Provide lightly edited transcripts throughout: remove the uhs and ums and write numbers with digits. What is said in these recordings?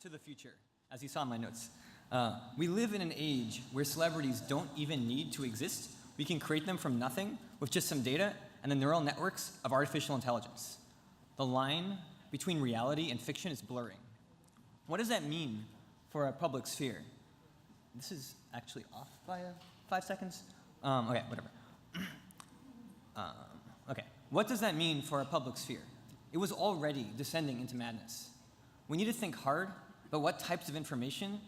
to the future, as you saw in my notes. We live in an age where celebrities don't even need to exist. We can create them from nothing with just some data and the neural networks of artificial intelligence. The line between reality and fiction is blurring. What does that mean for a public sphere? This is actually off by 5 seconds. Okay, whatever. Okay, what does that mean for a public sphere? It was already descending into madness. We need to think hard about what types of information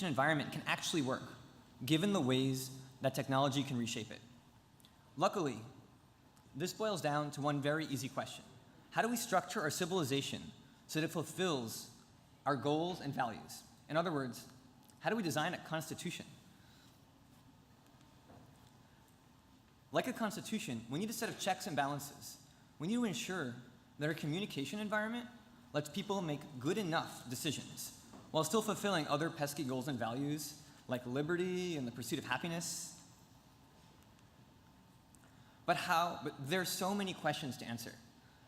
environment can actually work, given the ways that technology can reshape it. Luckily, this boils down to one very easy question. How do we structure our civilization so that it fulfills our goals and values? In other words, how do we design a constitution? Like a constitution, we need a set of checks and balances. We need to ensure that our communication environment lets people make good enough decisions while still fulfilling other pesky goals and values like liberty and the pursuit of happiness. But there are so many questions to answer.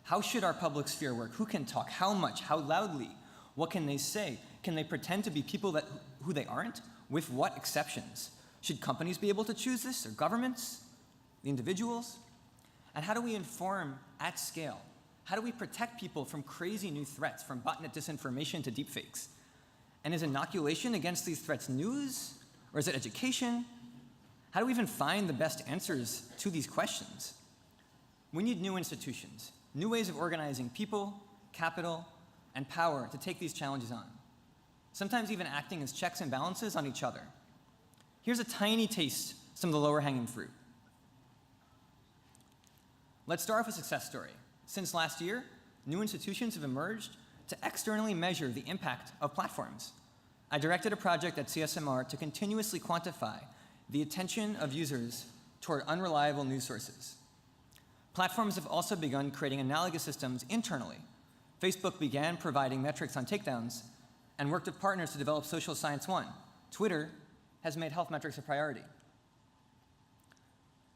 How should our public sphere work? Who can talk? How much? How loudly? What can they say? Can they pretend to be people who they aren't? With what exceptions? Should companies be able to choose this, or governments? The individuals? And how do we inform at scale? How do we protect people from crazy new threats, from botnet disinformation to deepfakes? And is inoculation against these threats news, or is it education? How do we even find the best answers to these questions? We need new institutions, new ways of organizing people, capital, and power to take these challenges on, sometimes even acting as checks and balances on each other. Here's a tiny taste of some of the lower hanging fruit. Let's start with a success story. Since last year, new institutions have emerged to externally measure the impact of platforms. I directed a project at CSMR to continuously quantify the attention of users toward unreliable news sources. Platforms have also begun creating analogous systems internally. Facebook began providing metrics on takedowns and worked with partners to develop Social Science One. Twitter has made health metrics a priority.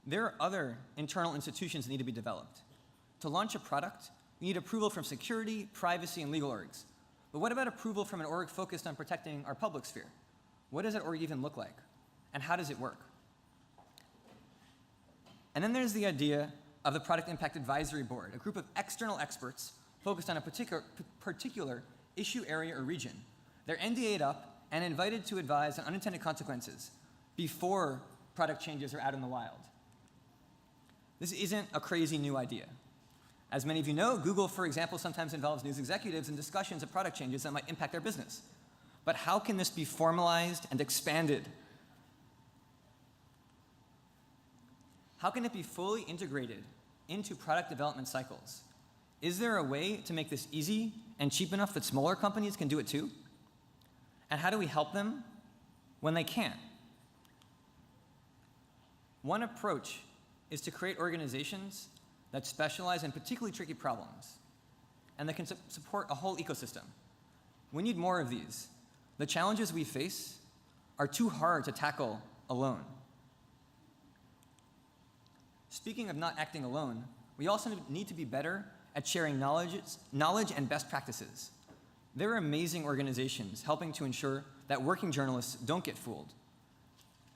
There are other internal institutions that need to be developed. To launch a product, we need approval from security, privacy, and legal orgs. But what about approval from an org focused on protecting our public sphere? What does that org even look like? And how does it work? And then there's the idea of the Product Impact Advisory Board, a group of external experts focused on a particular issue area or region. They're NDA'd up and invited to advise on unintended consequences before product changes are out in the wild. This isn't a crazy new idea. As many of you know, Google, for example, sometimes involves news executives in discussions of product changes that might impact their business. But how can this be formalized and expanded? How can it be fully integrated into product development cycles? Is there a way to make this easy and cheap enough that smaller companies can do it too? And how do we help them when they can't? One approach is to create organizations that specialize in particularly tricky problems and that can support a whole ecosystem. We need more of these. The challenges we face are too hard to tackle alone. Speaking of not acting alone, we also need to be better at sharing knowledge and best practices. There are amazing organizations helping to ensure that working journalists don't get fooled.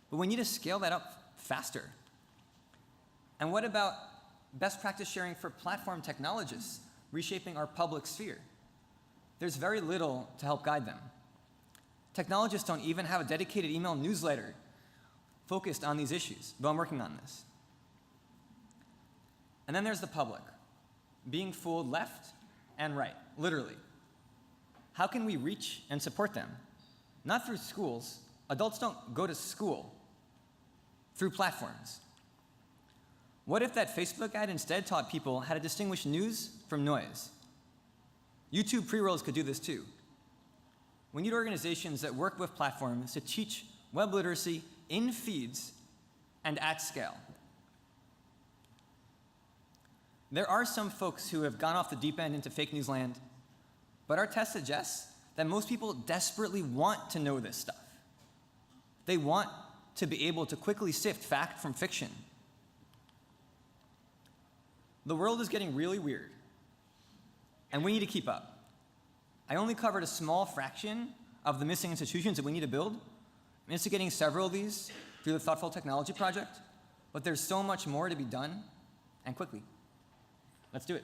But we need to scale that up faster. And what about best practice sharing for platform technologists reshaping our public sphere? There's very little to help guide them. Technologists don't even have a dedicated email newsletter focused on these issues, though I'm working on this. And then there's the public, being fooled left and right, literally. How can we reach and support them? Not through schools. Adults don't go to school. Through platforms. What if that Facebook ad instead taught people how to distinguish news from noise? YouTube pre-rolls could do this too. We need organizations that work with platforms to teach web literacy in feeds and at scale. There are some folks who have gone off the deep end into fake news land, but our test suggests that most people desperately want to know this stuff. They want to be able to quickly sift fact from fiction. The world is getting really weird, and we need to keep up. I only covered a small fraction of the missing institutions that we need to build. I'm instigating several of these through the Thoughtful Technology Project, but there's so much more to be done, and quickly. Let's do it.